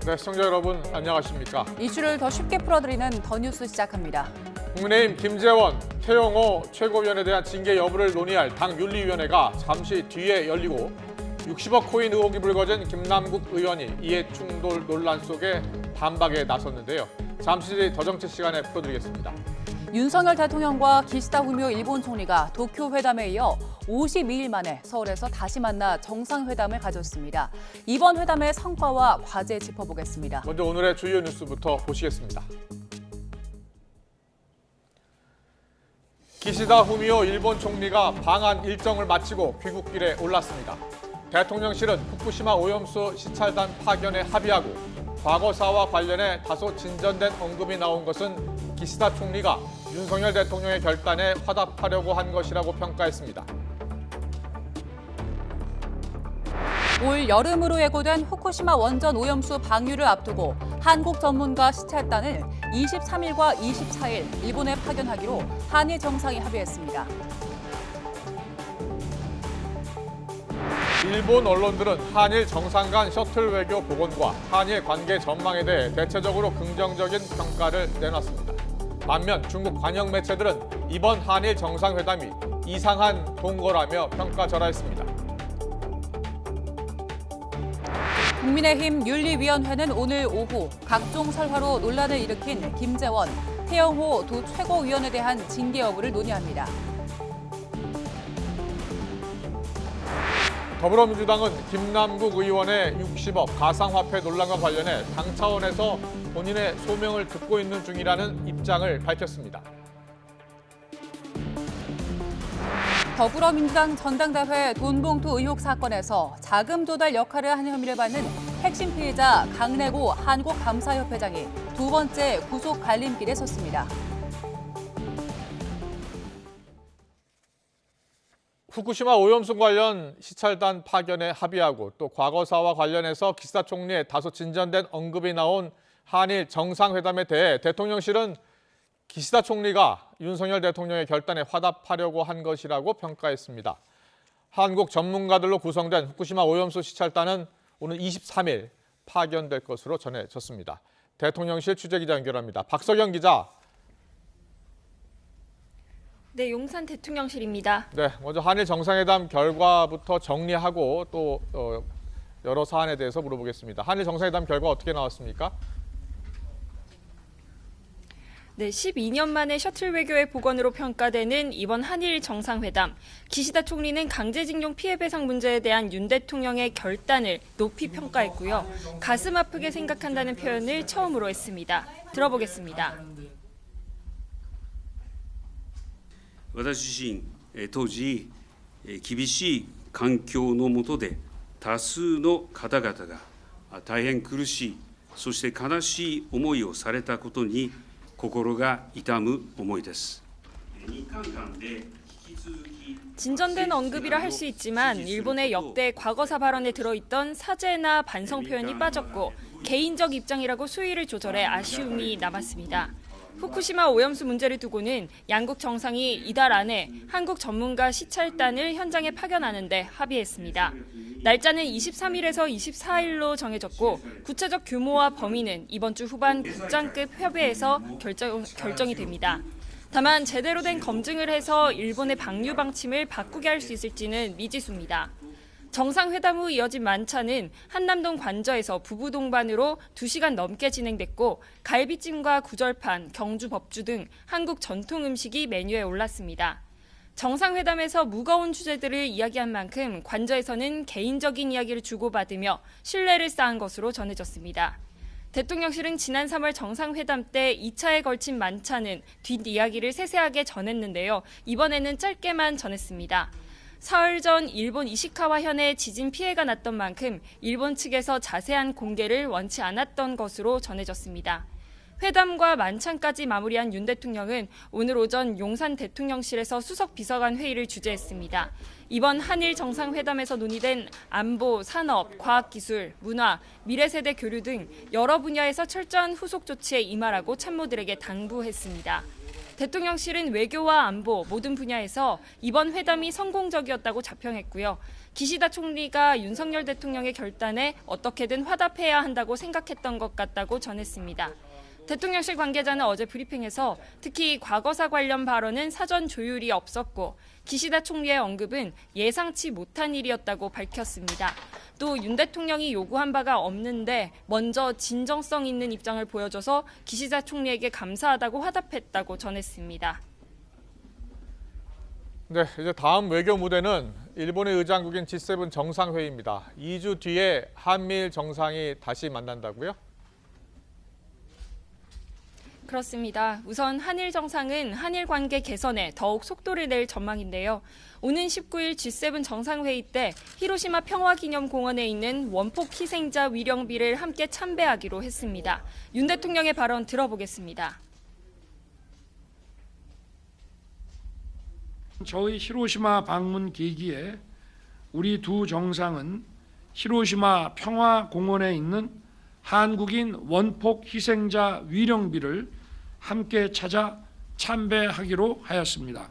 네, 시청자 여러분 안녕하십니까? 이슈를 더 쉽게 풀어드리는 더 뉴스 시작합니다. 국민의힘 김재원, 최영호 최고위원에 대한 징계 여부를 논의할 당윤리위원회가 잠시 뒤에 열리고 60억 코인 의혹이 불거진 김남국 의원이 이해 충돌 논란 속에 반박에 나섰는데요. 잠시 뒤 더 정치 시간에 풀어드리겠습니다. 윤석열 대통령과 기시다 후미오 일본 총리가 도쿄 회담에 이어 52일 만에 서울에서 다시 만나 정상회담을 가졌습니다. 이번 회담의 성과와 과제 짚어보겠습니다. 먼저 오늘의 주요 뉴스부터 보시겠습니다. 기시다 후미오 일본 총리가 방한 일정을 마치고 귀국길에 올랐습니다. 대통령실은 후쿠시마 오염수 시찰단 파견에 합의하고 과거사와 관련해 다소 진전된 언급이 나온 것은 기시다 총리가 윤석열 대통령의 결단에 화답하려고 한 것이라고 평가했습니다. 올 여름으로 예고된 후쿠시마 원전 오염수 방류를 앞두고 한국 전문가 시찰단을 23일과 24일 일본에 파견하기로 한일 정상이 합의했습니다. 일본 언론들은 한일 정상 간 셔틀 외교 복원과 한일 관계 전망에 대해 대체적으로 긍정적인 평가를 내놨습니다. 반면 중국 관영 매체들은 이번 한일 정상회담이 이상한 동거라며 평가절하했습니다. 국민의힘 윤리위원회는 오늘 오후 각종 설화로 논란을 일으킨 김재원, 태영호 두 최고위원에 대한 징계 여부를 논의합니다. 더불어민주당은 김남국 의원의 60억 가상화폐 논란과 관련해 당 차원에서 본인의 소명을 듣고 있는 중이라는 입장을 밝혔습니다. 더불어민주당 전당대회 돈봉투 의혹 사건에서 자금 조달 역할을 한 혐의를 받는 핵심 피해자 강래구 한국감사협회장이 두 번째 구속 갈림길에 섰습니다. 후쿠시마 오염수 관련 시찰단 파견에 합의하고 또 과거사와 관련해서 기시다 총리의 다소 진전된 언급이 나온 한일 정상회담에 대해 대통령실은 기시다 총리가 윤석열 대통령의 결단에 화답하려고 한 것이라고 평가했습니다. 한국 전문가들로 구성된 후쿠시마 오염수 시찰단은 오늘 23일 파견될 것으로 전해졌습니다. 대통령실 취재기자 연결합니다. 박석영 기자. 네, 용산 대통령실입니다. 네, 먼저 한일 정상회담 결과부터 정리하고 또 여러 사안에 대해서 물어보겠습니다. 한일 정상회담 결과 어떻게 나왔습니까? 네, 12년 만에 셔틀 외교의 복원으로 평가되는 이번 한일 정상회담. 기시다 총리는 강제징용 피해배상 문제에 대한 윤 대통령의 결단을 높이 평가했고요. 가슴 아프게 생각한다는 표현을 처음으로 했습니다. 들어보겠습니다. 私自身、当時、厳しい環境の下で多数の方々が大変苦しい、そして悲しい思いをされたことに心が痛む思いです。日韓間で引き続き 진전된 언급이라 할 수 있지만 일본의 역대 과거사 발언에 들어있던 사죄나 반성 표현이 빠졌고 개인적 입장이라고 수위를 조절해 아쉬움이 남았습니다. 후쿠시마 오염수 문제를 두고는 양국 정상이 이달 안에 한국 전문가 시찰단을 현장에 파견하는 데 합의했습니다. 날짜는 23일에서 24일로 정해졌고 구체적 규모와 범위는 이번 주 후반 국장급 협의에서 결정이 됩니다. 다만 제대로 된 검증을 해서 일본의 방류 방침을 바꾸게 할 수 있을지는 미지수입니다. 정상회담 후 이어진 만찬은 한남동 관저에서 부부 동반으로 2시간 넘게 진행됐고 갈비찜과 구절판, 경주 법주 등 한국 전통 음식이 메뉴에 올랐습니다. 정상회담에서 무거운 주제들을 이야기한 만큼 관저에서는 개인적인 이야기를 주고받으며 신뢰를 쌓은 것으로 전해졌습니다. 대통령실은 지난 3월 정상회담 때 2차에 걸친 만찬은 뒷이야기를 세세하게 전했는데요. 이번에는 짧게만 전했습니다. 사흘 전 일본 이시카와 현에 지진 피해가 났던 만큼 일본 측에서 자세한 공개를 원치 않았던 것으로 전해졌습니다. 회담과 만찬까지 마무리한 윤 대통령은 오늘 오전 용산 대통령실에서 수석 비서관 회의를 주재했습니다. 이번 한일 정상회담에서 논의된 안보, 산업, 과학기술, 문화, 미래세대 교류 등 여러 분야에서 철저한 후속 조치에 임하라고 참모들에게 당부했습니다. 대통령실은 외교와 안보 모든 분야에서 이번 회담이 성공적이었다고 자평했고요. 기시다 총리가 윤석열 대통령의 결단에 어떻게든 화답해야 한다고 생각했던 것 같다고 전했습니다. 대통령실 관계자는 어제 브리핑에서 특히 과거사 관련 발언은 사전 조율이 없었고 기시다 총리의 언급은 예상치 못한 일이었다고 밝혔습니다. 또 윤 대통령이 요구한 바가 없는데 먼저 진정성 있는 입장을 보여줘서 기시다 총리에게 감사하다고 화답했다고 전했습니다. 네, 이제 다음 외교 무대는 일본의 의장국인 G7 정상회의입니다. 2주 뒤에 한미일 정상이 다시 만난다고요? 그렇습니다. 우선 한일 정상은 한일 관계 개선에 더욱 속도를 낼 전망인데요. 오는 19일 G7 정상회의 때 히로시마 평화기념공원에 있는 원폭 희생자 위령비를 함께 참배하기로 했습니다. 윤 대통령의 발언 들어보겠습니다. 저희 히로시마 방문 계기에 우리 두 정상은 히로시마 평화공원에 있는 한국인 원폭 희생자 위령비를 함께 찾아 참배하기로 하였습니다.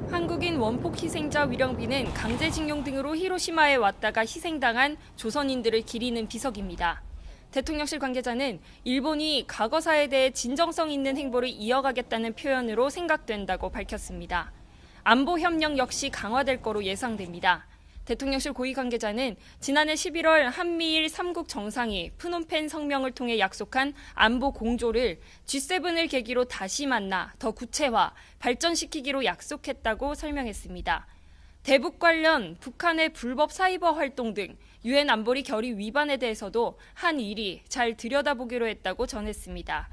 한국인 원폭 희생자 위령비는 강제징용 등으로 히로시마에 왔다가 희생당한 조선인들을 기리는 비석입니다. 대통령실 관계자는 일본이 과거사에 대해 진정성 있는 행보를 이어가겠다는 표현으로 생각된다고 밝혔습니다. 안보 협력 역시 강화될 거로 예상됩니다. 대통령실 고위 관계자는 지난해 11월 한미일 3국 정상이 프놈펜 성명을 통해 약속한 안보 공조를 G7을 계기로 다시 만나 더 구체화, 발전시키기로 약속했다고 설명했습니다. 대북 관련 북한의 불법 사이버 활동 등 유엔 안보리 결의 위반에 대해서도 한일이 잘 들여다보기로 했다고 전했습니다.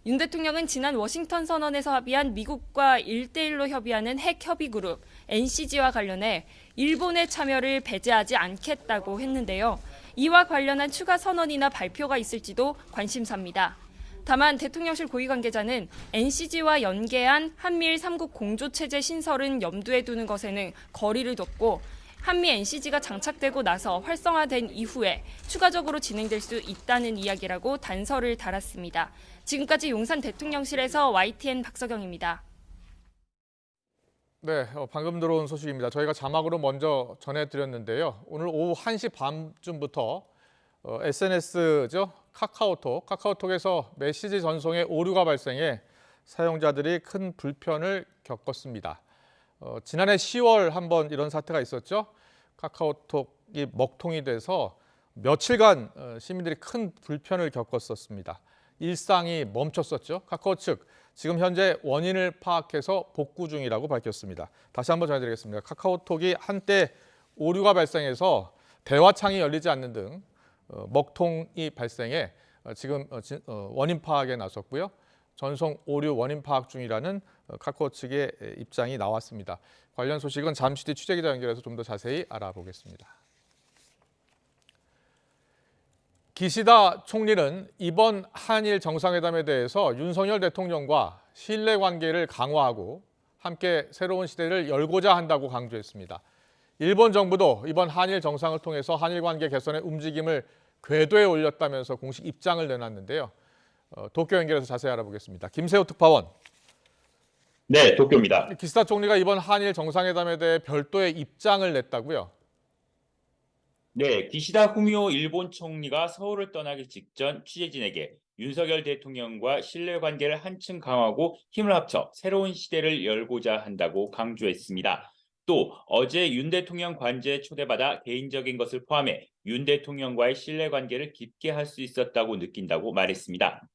윤 대통령은 지난 워싱턴 선언에서 합의한 미국과 1대1로 협의하는 핵협의그룹 NCG와 관련해 일본의 참여를 배제하지 않겠다고 했는데요. 이와 관련한 추가 선언이나 발표가 있을지도 관심사입니다. 다만 대통령실 고위 관계자는 NCG와 연계한 한미일 3국 공조체제 신설은 염두에 두는 것에는 거리를 뒀고 한미 NCG가 장착되고 나서 활성화된 이후에 추가적으로 진행될 수 있다는 이야기라고 단서를 달았습니다. 지금까지 용산 대통령실에서 YTN 박서경입니다. 네, 방금 들어온 소식입니다. 저희가 자막으로 먼저 전해드렸는데요. 오늘 오후 1시 반쯤부터 SNS죠, 카카오톡에서 메시지 전송에 오류가 발생해 사용자들이 큰 불편을 겪었습니다. 지난해 10월 한번 이런 사태가 있었죠. 카카오톡이 먹통이 돼서 며칠간 시민들이 큰 불편을 겪었었습니다. 일상이 멈췄었죠. 카카오 측 지금 현재 원인을 파악해서 복구 중이라고 밝혔습니다. 다시 한번 전해드리겠습니다. 카카오톡이 한때 오류가 발생해서 대화창이 열리지 않는 등 먹통이 발생해 지금 원인 파악에 나섰고요. 전송 오류 원인 파악 중이라는 카카오 측의 입장이 나왔습니다. 관련 소식은 잠시 뒤 취재기자 연결해서 좀 더 자세히 알아보겠습니다. 기시다 총리는 이번 한일 정상회담에 대해서 윤석열 대통령과 신뢰관계를 강화하고 함께 새로운 시대를 열고자 한다고 강조했습니다. 일본 정부도 이번 한일 정상을 통해서 한일 관계 개선의 움직임을 궤도에 올렸다면서 공식 입장을 내놨는데요. 도쿄 연결해서 자세히 알아보겠습니다. 김세호 특파원. 네, 도쿄입니다. 기시다 총리가 이번 한일 정상회담에 대해 별도의 입장을 냈다고요? 네, 기시다 후미오 일본 총리가 서울을 떠나기 직전 취재진에게 윤석열 대통령과 신뢰관계를 한층 강화하고 힘을 합쳐 새로운 시대를 열고자 한다고 강조했습니다. 또 어제 윤 대통령 관저에 초대받아 개인적인 것을 포함해 윤 대통령과의 신뢰관계를 깊게 할 수 있었다고 느낀다고 말했습니다.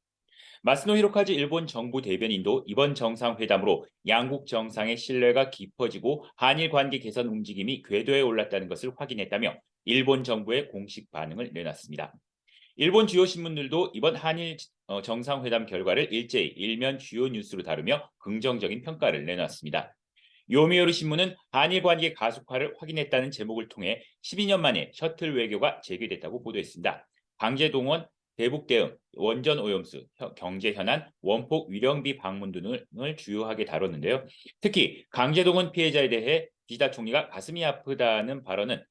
마스노 히로카즈 일본 정부 대변인도 이번 정상회담으로 양국 정상의 신뢰가 깊어지고 한일 관계 개선 움직임이 궤도에 올랐다는 것을 확인했다며 일본 정부의 공식 반응을 내놨습니다. 일본 주요 신문들도 이번 한일 정상회담 결과를 일제히 일면 주요 뉴스로 다루며 긍정적인 평가를 내놨습니다. 요미우리 신문은 한일 관계 가속화를 확인했다는 제목을 통해 12년 만에 셔틀 외교가 재개됐다고 보도했습니다. 강제동원, 대북 대응, 원전 오염수, 경제 현안, 원폭 위령비 방문 등을 주요하게 다뤘는데요. 특히 강제동원 피해자에 대해 기시다 총리가 가슴이 아프다는 발언은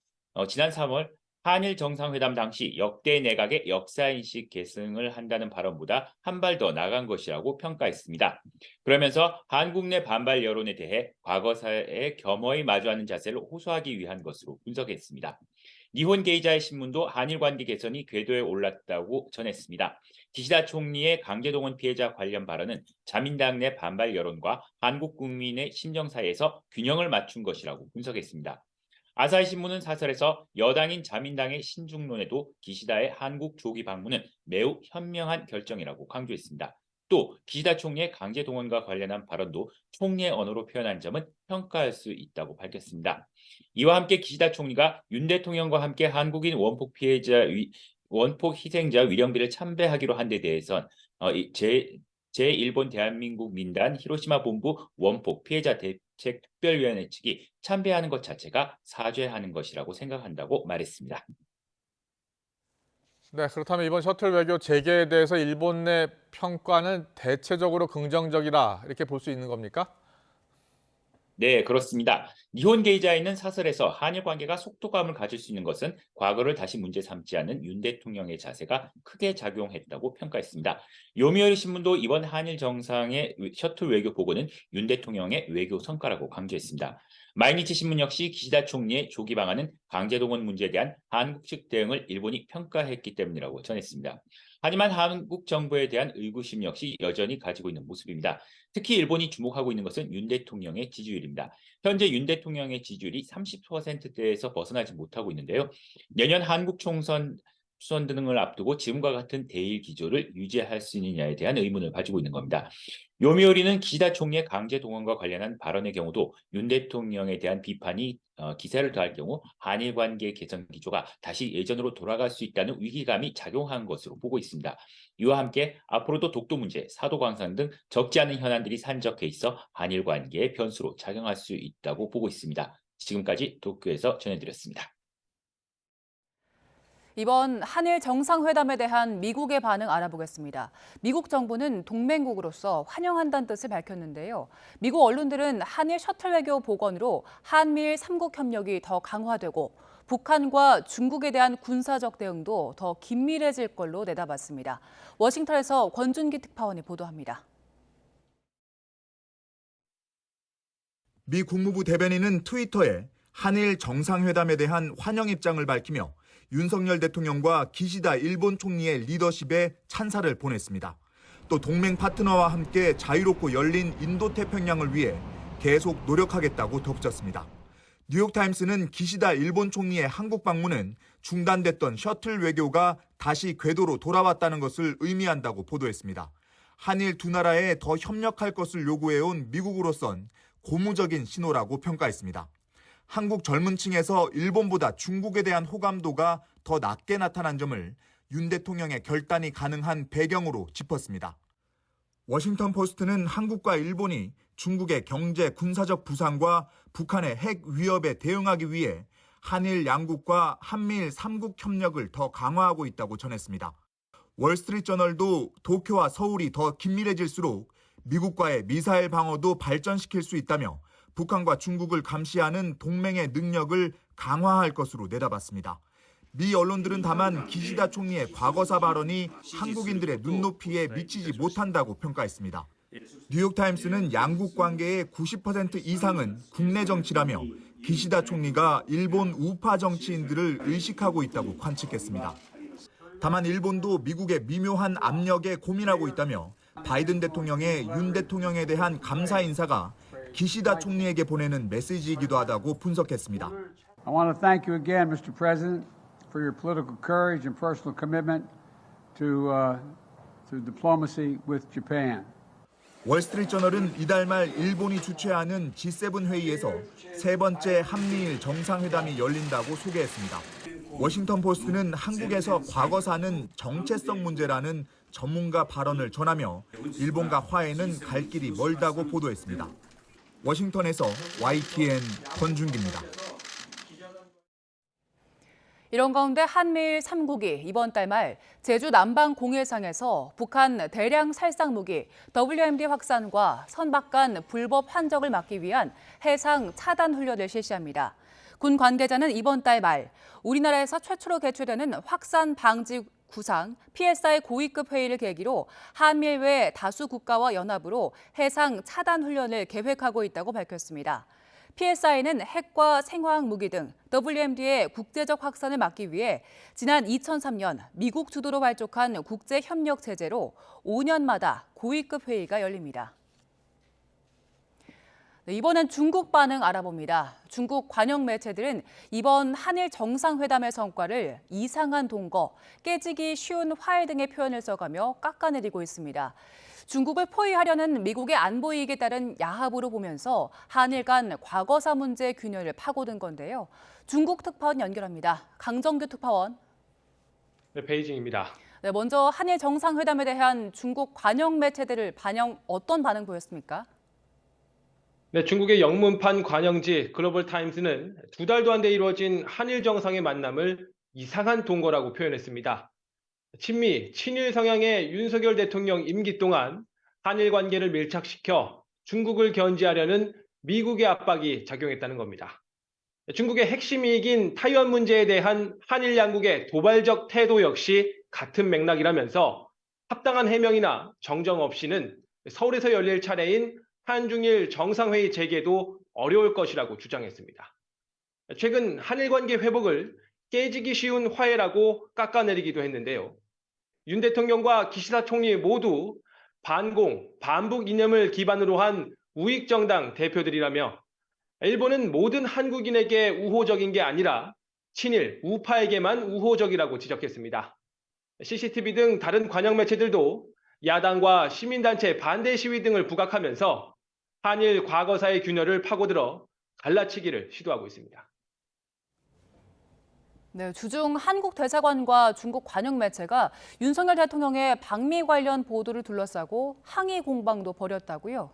지난 3월 한일 정상회담 당시 역대 내각의 역사인식 계승을 한다는 발언보다 한 발 더 나간 것이라고 평가했습니다. 그러면서 한국 내 반발 여론에 대해 과거사에 겸허히 마주하는 자세를 호소하기 위한 것으로 분석했습니다. 니혼 게이자의 신문도 한일 관계 개선이 궤도에 올랐다고 전했습니다. 기시다 총리의 강제동원 피해자 관련 발언은 자민당 내 반발 여론과 한국 국민의 심정 사이에서 균형을 맞춘 것이라고 분석했습니다. 아사히 신문은 사설에서 여당인 자민당의 신중론에도 기시다의 한국 조기 방문은 매우 현명한 결정이라고 강조했습니다. 또 기시다 총리의 강제 동원과 관련한 발언도 총리의 언어로 표현한 점은 평가할 수 있다고 밝혔습니다. 이와 함께 기시다 총리가 윤 대통령과 함께 한국인 원폭 희생자 위령비를 참배하기로 한 데 대해선 제1본 대한민국 민단 히로시마 본부 원폭 피해자 대책 특별위원회 측이 참배하는 것 자체가 사죄하는 것이라고 생각한다고 말했습니다. 네, 그렇다면 이번 셔틀 외교 재개에 대해서 일본 내 평가는 대체적으로 긍정적이다 이렇게 볼 수 있는 겁니까? 네, 그렇습니다. 니혼 게이자에는 사설에서 한일 관계가 속도감을 가질 수 있는 것은 과거를 다시 문제 삼지 않는 윤 대통령의 자세가 크게 작용했다고 평가했습니다. 요미우리 신문도 이번 한일 정상의 셔틀 외교 보고는 윤 대통령의 외교 성과라고 강조했습니다. 마이니치 신문 역시 기시다 총리의 조기 방안은 강제동원 문제에 대한 한국 측 대응을 일본이 평가했기 때문이라고 전했습니다. 하지만 한국 정부에 대한 의구심 역시 여전히 가지고 있는 모습입니다. 특히 일본이 주목하고 있는 것은 윤 대통령의 지지율입니다. 현재 윤 대통령의 지지율이 30%대에서 벗어나지 못하고 있는데요. 내년 한국 총선 등을 앞두고 지금과 같은 대일 기조를 유지할 수 있느냐에 대한 의문을 가지고 있는 겁니다. 요미우리는 기시다 총리의 강제 동원과 관련한 발언의 경우도 윤 대통령에 대한 비판이 기세를 더할 경우 한일 관계 개선 기조가 다시 예전으로 돌아갈 수 있다는 위기감이 작용한 것으로 보고 있습니다. 이와 함께 앞으로도 독도 문제, 사도 광산 등 적지 않은 현안들이 산적해 있어 한일 관계의 변수로 작용할 수 있다고 보고 있습니다. 지금까지 도쿄에서 전해드렸습니다. 이번 한일 정상회담에 대한 미국의 반응 알아보겠습니다. 미국 정부는 동맹국으로서 환영한다는 뜻을 밝혔는데요. 미국 언론들은 한일 셔틀 외교 복원으로 한미일 3국 협력이 더 강화되고 북한과 중국에 대한 군사적 대응도 더 긴밀해질 걸로 내다봤습니다. 워싱턴에서 권준기 특파원이 보도합니다. 미 국무부 대변인은 트위터에 한일 정상회담에 대한 환영 입장을 밝히며 윤석열 대통령과 기시다 일본 총리의 리더십에 찬사를 보냈습니다. 또 동맹 파트너와 함께 자유롭고 열린 인도태평양을 위해 계속 노력하겠다고 덧붙였습니다. 뉴욕타임스는 기시다 일본 총리의 한국 방문은 중단됐던 셔틀 외교가 다시 궤도로 돌아왔다는 것을 의미한다고 보도했습니다. 한일 두 나라에 더 협력할 것을 요구해온 미국으로선 고무적인 신호라고 평가했습니다. 한국 젊은 층에서 일본보다 중국에 대한 호감도가 더 낮게 나타난 점을 윤 대통령의 결단이 가능한 배경으로 짚었습니다. 워싱턴 포스트는 한국과 일본이 중국의 경제 군사적 부상과 북한의 핵 위협에 대응하기 위해 한일 양국과 한미일 3국 협력을 더 강화하고 있다고 전했습니다. 월스트리트저널도 도쿄와 서울이 더 긴밀해질수록 미국과의 미사일 방어도 발전시킬 수 있다며 북한과 중국을 감시하는 동맹의 능력을 강화할 것으로 내다봤습니다. 미 언론들은 다만 기시다 총리의 과거사 발언이 한국인들의 눈높이에 미치지 못한다고 평가했습니다. 뉴욕타임스는 양국 관계의 90% 이상은 국내 정치라며 기시다 총리가 일본 우파 정치인들을 의식하고 있다고 관측했습니다. 다만 일본도 미국의 미묘한 압력에 고민하고 있다며 바이든 대통령의 윤 대통령에 대한 감사 인사가 기시다 총리에게 보내는 메시지이기도 하다고 분석했습니다. I want to thank you again, Mr. President, for your political courage and personal commitment to diplomacy with Japan. 월스트리트저널은 이달 말 일본이 주최하는 G7 회의에서 세 번째 한미일 정상회담이 열린다고 소개했습니다. 워싱턴 포스트는 한국에서 과거사는 정체성 문제라는 전문가 발언을 전하며 일본과 화해는 갈 길이 멀다고 보도했습니다. 워싱턴에서 YTN 권준기입니다. 이런 가운데 한미일 3국이 이번 달 말 제주 남방 공해상에서 북한 대량 살상 무기 WMD 확산과 선박 간 불법 환적을 막기 위한 해상 차단 훈련을 실시합니다. 군 관계자는 이번 달 말 우리나라에서 최초로 개최되는 확산 방지 구상 PSI 고위급 회의를 계기로 한미일 외 다수 국가와 연합으로 해상 차단 훈련을 계획하고 있다고 밝혔습니다. PSI는 핵과 생화학 무기 등 WMD의 국제적 확산을 막기 위해 지난 2003년 미국 주도로 발족한 국제협력 체제로 5년마다 고위급 회의가 열립니다. 이번엔 중국 반응 알아봅니다. 중국 관영 매체들은 이번 한일 정상회담의 성과를 이상한 동거, 깨지기 쉬운 화해 등의 표현을 써가며 깎아내리고 있습니다. 중국을 포위하려는 미국의 안보 이익에 따른 야합으로 보면서 한일 간 과거사 문제 균열을 파고든 건데요. 중국 특파원 연결합니다. 강정규 특파원. 네, 베이징입니다. 네, 먼저 한일 정상회담에 대한 중국 관영 매체들을 어떤 반응 보였습니까? 네, 중국의 영문판 관영지 글로벌 타임스는 2달도 안 돼 이루어진 한일 정상의 만남을 이상한 동거라고 표현했습니다. 친미, 친일 성향의 윤석열 대통령 임기 동안 한일 관계를 밀착시켜 중국을 견제하려는 미국의 압박이 작용했다는 겁니다. 중국의 핵심 이익인 타이완 문제에 대한 한일 양국의 도발적 태도 역시 같은 맥락이라면서 합당한 해명이나 정정 없이는 서울에서 열릴 차례인 한중일 정상회의 재개도 어려울 것이라고 주장했습니다. 최근 한일 관계 회복을 깨지기 쉬운 화해라고 깎아내리기도 했는데요. 윤 대통령과 기시다 총리 모두 반공, 반북 이념을 기반으로 한 우익정당 대표들이라며 일본은 모든 한국인에게 우호적인 게 아니라 친일, 우파에게만 우호적이라고 지적했습니다. CCTV 등 다른 관영 매체들도 야당과 시민단체 반대 시위 등을 부각하면서 한일 과거사의 균열을 파고들어 갈라치기를 시도하고 있습니다. 네, 주중 한국 대사관과 중국 관영 매체가 윤석열 대통령의 방미 관련 보도를 둘러싸고 항의 공방도 벌였다고요?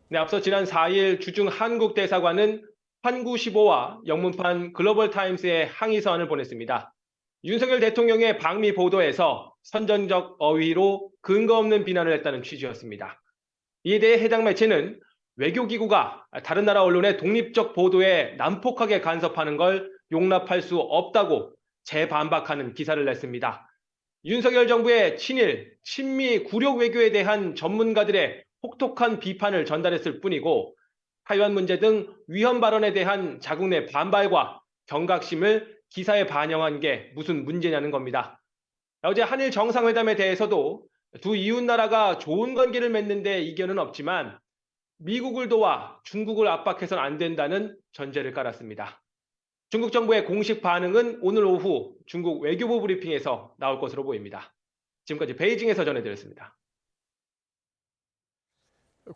네, 앞서 지난 4일 주중 한국 대사관은 환구15와 영문판 글로벌 타임스에 항의 서한을 보냈습니다. 윤석열 대통령의 방미 보도에서 선전적 어휘로 근거 없는 비난을 했다는 취지였습니다. 이에 대해 해당 매체는 외교기구가 다른 나라 언론의 독립적 보도에 난폭하게 간섭하는 걸 용납할 수 없다고 재반박하는 기사를 냈습니다. 윤석열 정부의 친일, 친미 굴욕 외교에 대한 전문가들의 혹독한 비판을 전달했을 뿐이고 타이완 문제 등 위헌 발언에 대한 자국 내 반발과 경각심을 기사에 반영한 게 무슨 문제냐는 겁니다. 어제 한일 정상회담에 대해서도 두 이웃나라가 좋은 관계를 맺는 데 이견은 없지만 미국을 도와 중국을 압박해서는 안 된다는 전제를 깔았습니다. 중국 정부의 공식 반응은 오늘 오후 중국 외교부 브리핑에서 나올 것으로 보입니다. 지금까지 베이징에서 전해드렸습니다.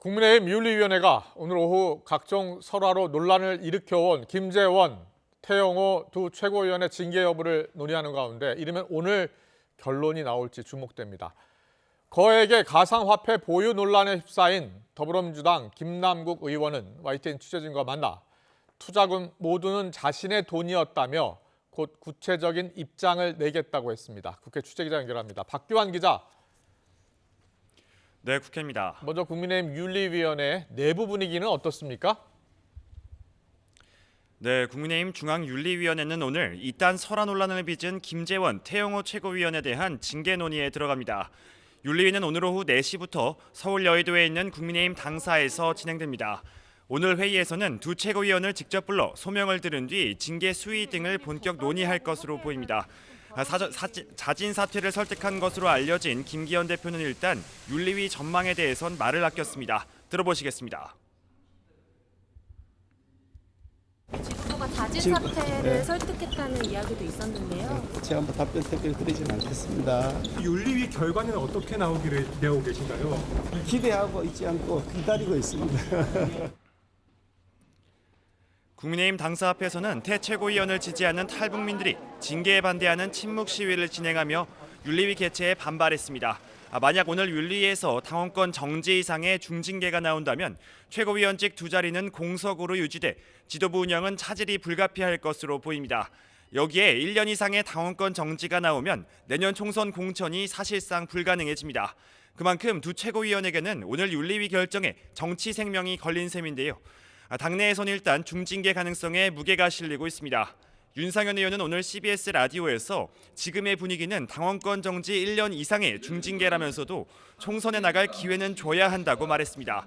국민의힘 윤리위원회가 오늘 오후 각종 설화로 논란을 일으켜온 김재원, 태영호 두 최고위원의 징계 여부를 논의하는 가운데 이르면 오늘 결론이 나올지 주목됩니다. 거액의 가상화폐 보유 논란에 휩싸인 더불어민주당 김남국 의원은 YTN 취재진과 만나 투자금 모두는 자신의 돈이었다며 곧 구체적인 입장을 내겠다고 했습니다. 국회 취재기자 연결합니다. 박규환 기자. 네, 국회입니다. 먼저 국민의힘 윤리위원회 내부 분위기는 어떻습니까? 네, 국민의힘 중앙윤리위원회는 오늘 이딴 설화 논란을 빚은 김재원, 태영호 최고위원에 대한 징계 논의에 들어갑니다. 윤리위는 오늘 오후 4시부터 서울 여의도에 있는 국민의힘 당사에서 진행됩니다. 오늘 회의에서는 두 최고위원을 직접 불러 소명을 들은 뒤 징계 수위 등을 본격 논의할 것으로 보입니다. 자진 사퇴를 설득한 것으로 알려진 김기현 대표는 일단 윤리위 전망에 대해선 말을 아꼈습니다. 들어보시겠습니다. 지도부가 자진 사퇴를 설득했다는 이야기도 있었는데요. 제가 답변 특별히 드리지는 않겠습니다. 윤리위 결과는 어떻게 나오기를 기대하고 계신가요? 기대하고 있지 않고 기다리고 있습니다. 국민의힘 당사 앞에서는 태 최고위원을 지지하는 탈북민들이 징계에 반대하는 침묵 시위를 진행하며 윤리위 개최에 반발했습니다. 만약 오늘 윤리위에서 당원권 정지 이상의 중징계가 나온다면 최고위원직 두 자리는 공석으로 유지돼 지도부 운영은 차질이 불가피할 것으로 보입니다. 여기에 1년 이상의 당원권 정지가 나오면 내년 총선 공천이 사실상 불가능해집니다. 그만큼 두 최고위원에게는 오늘 윤리위 결정에 정치 생명이 걸린 셈인데요. 당내에선 일단 중징계 가능성에 무게가 실리고 있습니다. 윤상현 의원은 오늘 CBS 라디오에서 지금의 분위기는 당원권 정지 1년 이상의 중징계라면서도 총선에 나갈 기회는 줘야 한다고 말했습니다.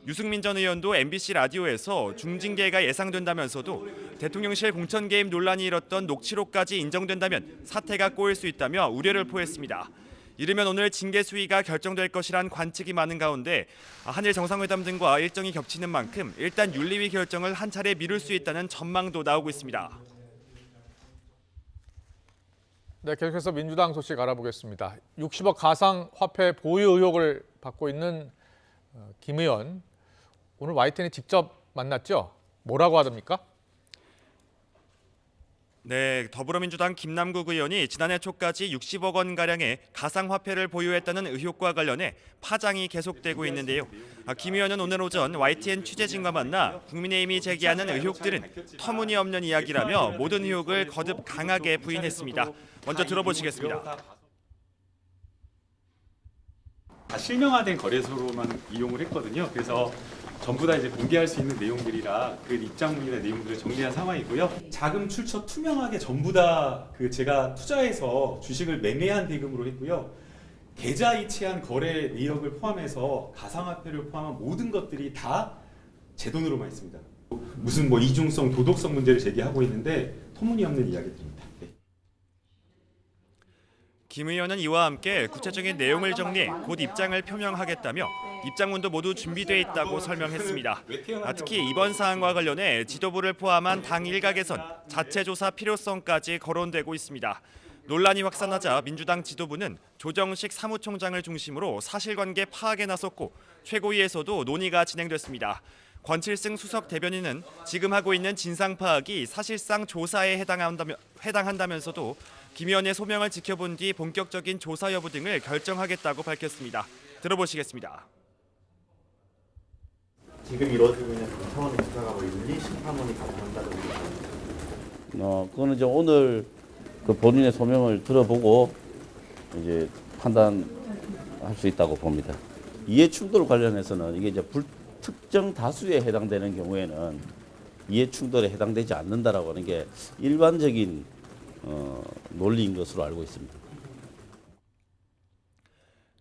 유승민 전 의원도 MBC 라디오에서 중징계가 예상된다면서도 대통령실 공천 개입 논란이 일었던 녹취록까지 인정된다면 사태가 꼬일 수 있다며 우려를 포했습니다. 이르면 오늘 징계 수위가 결정될 것이란 관측이 많은 가운데 한일 정상회담 등과 일정이 겹치는 만큼 일단 윤리위 결정을 한 차례 미룰 수 있다는 전망도 나오고 있습니다. 네, 계속해서 민주당 소식 알아보겠습니다. 60억 가상화폐 보유 의혹을 받고 있는 김 의원, 오늘 YTN이 직접 만났죠? 뭐라고 하답니까? 네, 더불어민주당 김남국 의원이 지난해 초까지 60억 원가량의 가상화폐를 보유했다는 의혹과 관련해 파장이 계속되고 있는데요. 김 의원은 오늘 오전 YTN 취재진과 만나 국민의힘이 제기하는 의혹들은 터무니없는 이야기라며 모든 의혹을 거듭 강하게 부인했습니다. 먼저 들어보시겠습니다. 다 실명화된 거래소로만 이용을 했거든요. 그래서 전부 다 이제 공개할 수 있는 내용들이라 그 입장문이나 내용들을 정리한 상황이고요. 자금 출처 투명하게 전부 다 그 제가 투자해서 주식을 매매한 대금으로 했고요. 계좌 이체한 거래 내역을 포함해서 가상화폐를 포함한 모든 것들이 다 제 돈으로만 했습니다. 무슨 뭐 이중성, 도덕성 문제를 제기하고 있는데 터무니없는 이야기들입니다. 네. 김 의원은 이와 함께 구체적인 내용을 정리해 곧 입장을 표명하겠다며 입장문도 모두 준비돼 있다고 설명했습니다. 특히 이번 사안과 관련해 지도부를 포함한 당 일각에선 자체 조사 필요성까지 거론되고 있습니다. 논란이 확산하자 민주당 지도부는 조정식 사무총장을 중심으로 사실관계 파악에 나섰고 최고위에서도 논의가 진행됐습니다. 권칠승 수석 대변인은 지금 하고 있는 진상 파악이 사실상 조사에 해당한다면서도 김 의원의 소명을 지켜본 뒤 본격적인 조사 여부 등을 결정하겠다고 밝혔습니다. 들어보시겠습니다. 지금 이루어지고 있는 차원의 조사가 뭐 윤리 심판원이 가능한다고 그거는 이제 오늘 그 본인의 소명을 들어보고 이제 판단할 수 있다고 봅니다. 이해 충돌 관련해서는 이게 이제 불특정 다수에 해당되는 경우에는 이해 충돌에 해당되지 않는다라고 하는 게 일반적인 논리인 것으로 알고 있습니다.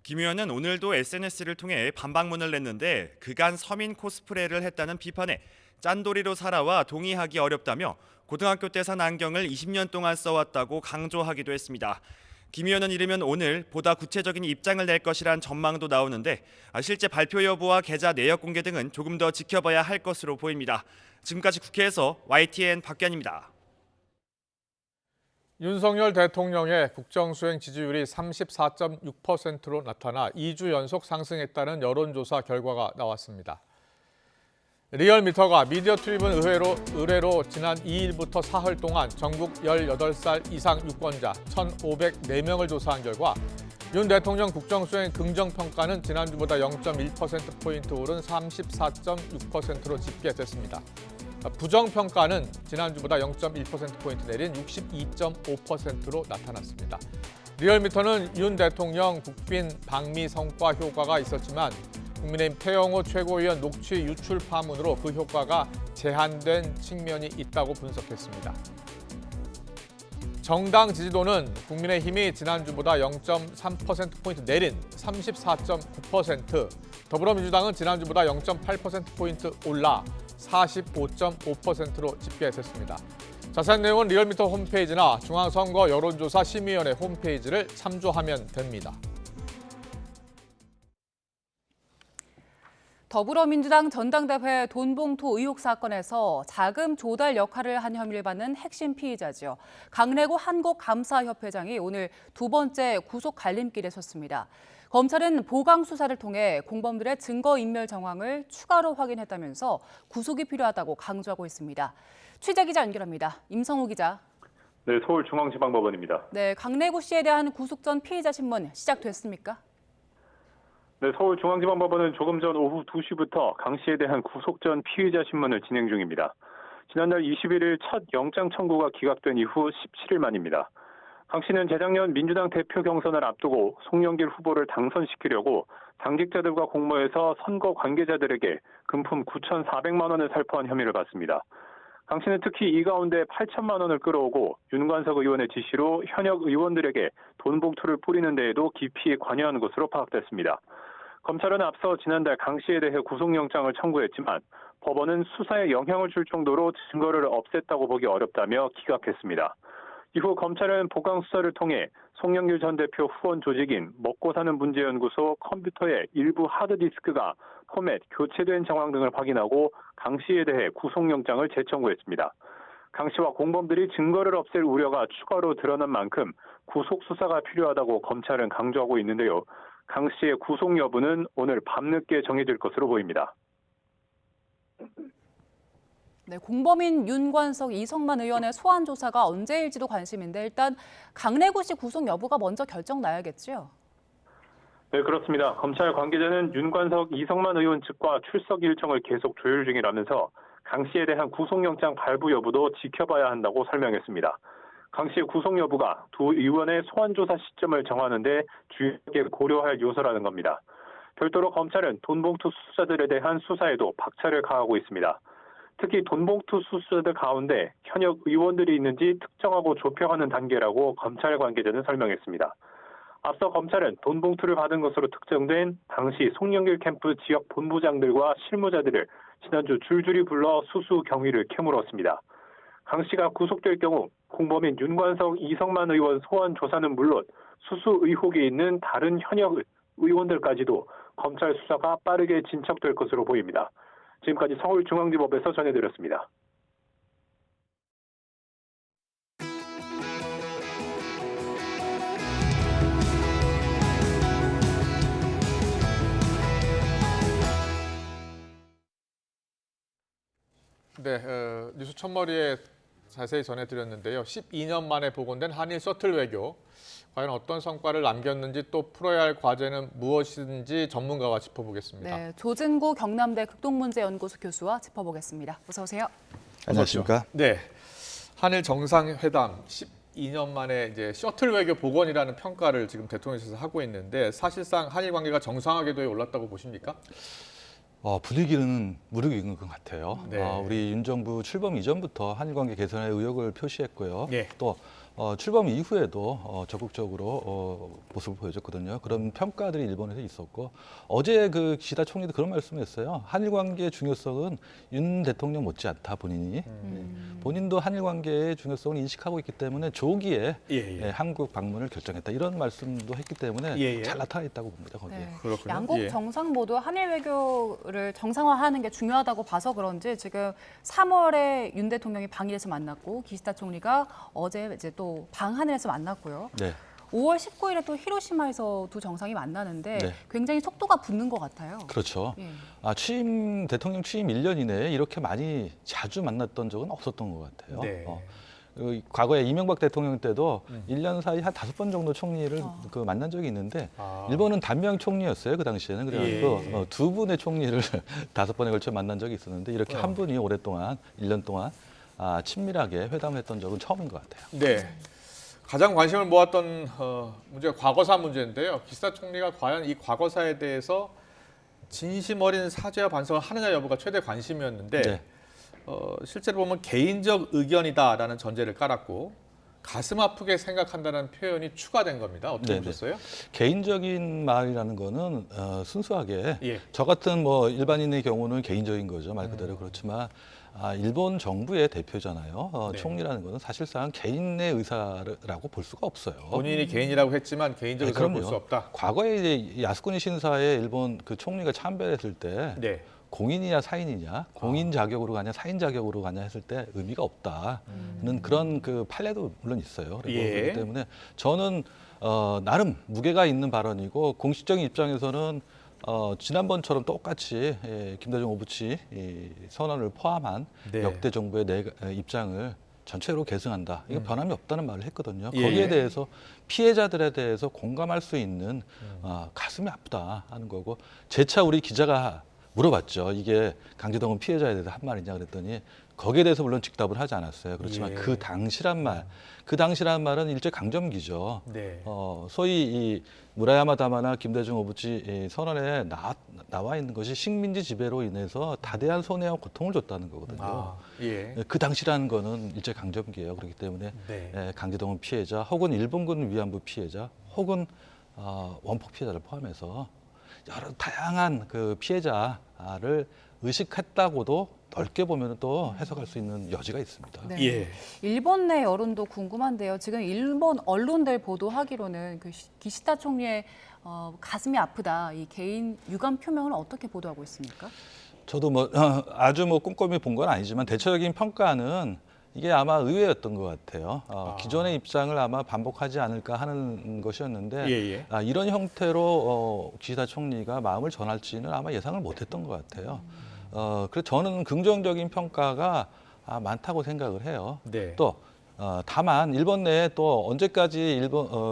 김 의원은 오늘도 SNS를 통해 반박문을 냈는데 그간 서민 코스프레를 했다는 비판에 짠돌이로 살아와 동의하기 어렵다며 고등학교 때 산 안경을 20년 동안 써왔다고 강조하기도 했습니다. 김 의원은 이르면 오늘 보다 구체적인 입장을 낼 것이란 전망도 나오는데 실제 발표 여부와 계좌 내역 공개 등은 조금 더 지켜봐야 할 것으로 보입니다. 지금까지 국회에서 YTN 박기환입니다. 윤석열 대통령의 국정수행 지지율이 34.6%로 나타나 2주 연속 상승했다는 여론조사 결과가 나왔습니다. 리얼미터가 미디어 트리뷴 의뢰로 지난 2일부터 사흘 동안 전국 18살 이상 유권자 1,504명을 조사한 결과 윤 대통령 국정수행 긍정평가는 지난주보다 0.1%포인트 오른 34.6%로 집계됐습니다. 부정평가는 지난주보다 0.1%포인트 내린 62.5%로 나타났습니다. 리얼미터는 윤 대통령 국빈 방미 성과 효과가 있었지만 국민의힘 태영호 최고위원 녹취 유출 파문으로 그 효과가 제한된 측면이 있다고 분석했습니다. 정당 지지도는 국민의힘이 지난주보다 0.3%포인트 내린 34.9%, 더불어민주당은 지난주보다 0.8%포인트 올라 45.5%로 집계됐습니다. 자세한 내용은 리얼미터 홈페이지나 중앙선거 여론조사 심의위원회 홈페이지를 참조하면 됩니다. 더불어민주당 전당대회 돈봉투 의혹 사건에서 자금 조달 역할을 한 혐의를 받는 핵심 피의자죠. 강래구 한국감사협회장이 오늘 두 번째 구속 갈림길에 섰습니다. 검찰은 보강 수사를 통해 공범들의 증거인멸 정황을 추가로 확인했다면서 구속이 필요하다고 강조하고 있습니다. 취재기자 연결합니다. 임성우 기자. 네, 서울중앙지방법원입니다. 네, 강래구 씨에 대한 구속 전 피의자 신문 시작됐습니까? 네, 서울중앙지방법원은 조금 전 오후 2시부터 강 씨에 대한 구속 전 피의자 신문을 진행 중입니다. 지난달 21일 첫 영장 청구가 기각된 이후 17일 만입니다. 강 씨는 재작년 민주당 대표 경선을 앞두고 송영길 후보를 당선시키려고 당직자들과 공모해서 선거 관계자들에게 금품 9,400만 원을 살포한 혐의를 받습니다. 강 씨는 특히 이 가운데 8천만 원을 끌어오고 윤관석 의원의 지시로 현역 의원들에게 돈 봉투를 뿌리는 데에도 깊이 관여한 것으로 파악됐습니다. 검찰은 앞서 지난달 강 씨에 대해 구속영장을 청구했지만 법원은 수사에 영향을 줄 정도로 증거를 없앴다고 보기 어렵다며 기각했습니다. 이후 검찰은 보강 수사를 통해 송영길 전 대표 후원 조직인 먹고사는 문제연구소 컴퓨터의 일부 하드디스크가 포맷, 교체된 정황 등을 확인하고 강 씨에 대해 구속영장을 재청구했습니다. 강 씨와 공범들이 증거를 없앨 우려가 추가로 드러난 만큼 구속 수사가 필요하다고 검찰은 강조하고 있는데요. 강 씨의 구속 여부는 오늘 밤늦게 정해질 것으로 보입니다. 네, 공범인 윤관석, 이성만 의원의 소환 조사가 언제일지도 관심인데 일단 강래구 씨 구속 여부가 먼저 결정 나야겠죠? 네, 그렇습니다. 검찰 관계자는 윤관석, 이성만 의원 측과 출석 일정을 계속 조율 중이라면서 강 씨에 대한 구속영장 발부 여부도 지켜봐야 한다고 설명했습니다. 강 씨의 구속 여부가 두 의원의 소환 조사 시점을 정하는 데 주요하게 고려할 요소라는 겁니다. 별도로 검찰은 돈봉투 수수자들에 대한 수사에도 박차를 가하고 있습니다. 특히 돈봉투 수수자들 가운데 현역 의원들이 있는지 특정하고 좁혀가는 단계라고 검찰 관계자는 설명했습니다. 앞서 검찰은 돈봉투를 받은 것으로 특정된 당시 송영길 캠프 지역 본부장들과 실무자들을 지난주 줄줄이 불러 수수 경위를 캐물었습니다. 강 씨가 구속될 경우 공범인 윤관석, 이성만 의원 소환 조사는 물론 수수 의혹이 있는 다른 현역 의원들까지도 검찰 수사가 빠르게 진척될 것으로 보입니다. 지금까지 서울중앙지법에서 전해드렸습니다. 네, 뉴스 첫머리에 자세히 전해드렸는데요. 12년 만에 복원된 한일 셔틀 외교. 과연 어떤 성과를 남겼는지 또 풀어야 할 과제는 무엇인지 전문가와 짚어보겠습니다. 네, 조진구 경남대 극동문제연구소 교수와 짚어보겠습니다. 어서 오세요. 안녕하십니까? 네, 한일 정상회담 12년 만에 이제 셔틀 외교 복원이라는 평가를 지금 대통령실에서 하고 있는데 사실상 한일 관계가 정상화 궤도에 올랐다고 보십니까? 분위기는 무르익은 것 같아요. 네. 우리 윤 정부 출범 이전부터 한일 관계 개선에 의욕을 표시했고요. 네. 또 출범 이후에도 적극적으로 모습을 보여줬거든요. 그런 평가들이 일본에서 있었고 어제 그 기시다 총리도 그런 말씀을 했어요. 한일 관계의 중요성은 윤 대통령 못지않다 본인이. 본인도 한일 관계의 중요성을 인식하고 있기 때문에 조기에 한국 방문을 결정했다. 이런 말씀도 했기 때문에 잘 나타나 있다고 봅니다. 거기에. 네. 그렇군요. 양국 정상 모두 한일 외교를 정상화하는 게 중요하다고 봐서 그런지 지금 3월에 윤 대통령이 방일에서 만났고 기시다 총리가 어제 이제 또 방한을에서 만났고요. 네. 5월 19일에 또 히로시마에서 두 정상이 만나는데 네. 굉장히 속도가 붙는 것 같아요. 그렇죠. 예. 대통령 취임 1년 이내에 이렇게 많이 자주 만났던 적은 없었던 것 같아요. 네. 과거에 이명박 대통령 때도 1년 사이 한 5번 정도 총리를 만난 적이 있는데 일본은 단명 총리였어요. 그 당시에는. 그래가지고 두 분의 총리를 5번에 걸쳐 만난 적이 있었는데 이렇게 한 분이 오랫동안 1년 동안 친밀하게 회담을 했던 적은 처음인 것 같아요. 네. 가장 관심을 모았던 문제가 과거사 문제인데요. 기시다 총리가 과연 이 과거사에 대해서 진심 어린 사죄와 반성을 하느냐 여부가 최대 관심이었는데 네. 실제로 보면 개인적 의견이다라는 전제를 깔았고 가슴 아프게 생각한다는 표현이 추가된 겁니다. 어떻게 보셨어요? 개인적인 말이라는 거는 순수하게 저 같은 일반인의 경우는 개인적인 거죠. 말 그대로 그렇지만 일본 정부의 대표잖아요. 총리라는 것은 사실상 개인의 의사라고 볼 수가 없어요. 본인이 개인이라고 했지만 개인적 의사를 볼 수 없다. 과거에 이제 야스쿠니 신사에 일본 그 총리가 참배했을 때 공인이냐 사인이냐, 공인 자격으로 가냐 사인 자격으로 가냐 했을 때 의미가 없다는 그런 그 판례도 물론 있어요. 그렇기 때문에 저는 나름 무게가 있는 발언이고 공식적인 입장에서는 지난번처럼 똑같이 김대중 오부치 선언을 포함한 역대 정부의 입장을 전체로 계승한다. 이거 변함이 없다는 말을 했거든요. 거기에 대해서 피해자들에 대해서 공감할 수 있는 가슴이 아프다 하는 거고 재차 우리 기자가 물어봤죠. 이게 강제동원 피해자에 대해서 한 말이냐 그랬더니 거기에 대해서 물론 직답을 하지 않았어요. 그렇지만 예. 그 당시란 말은 일제 강점기죠. 네. 소위 이 무라야마 다마나 김대중 오부치 이 선언에 나와 있는 것이 식민지 지배로 인해서 다대한 손해와 고통을 줬다는 거거든요. 예. 그 당시라는 거는 일제 강점기예요. 그렇기 때문에 네. 강제동원 피해자, 혹은 일본군 위안부 피해자, 혹은 원폭 피해자를 포함해서 여러 다양한 그 피해자를 의식했다고도 넓게 보면 또 해석할 수 있는 여지가 있습니다. 네. 예. 일본 내 여론도 궁금한데요. 지금 일본 언론들 보도하기로는 그 기시다 총리의 가슴이 아프다, 이 개인 유감 표명을 어떻게 보도하고 있습니까? 저도 아주 꼼꼼히 본 건 아니지만 대체적인 평가는 이게 아마 의외였던 것 같아요. 기존의 입장을 아마 반복하지 않을까 하는 것이었는데 예. 이런 형태로 기시다 총리가 마음을 전할지는 아마 예상을 못했던 것 같아요. 그래서 저는 긍정적인 평가가 많다고 생각을 해요. 네. 또 다만 일본 내에 또 언제까지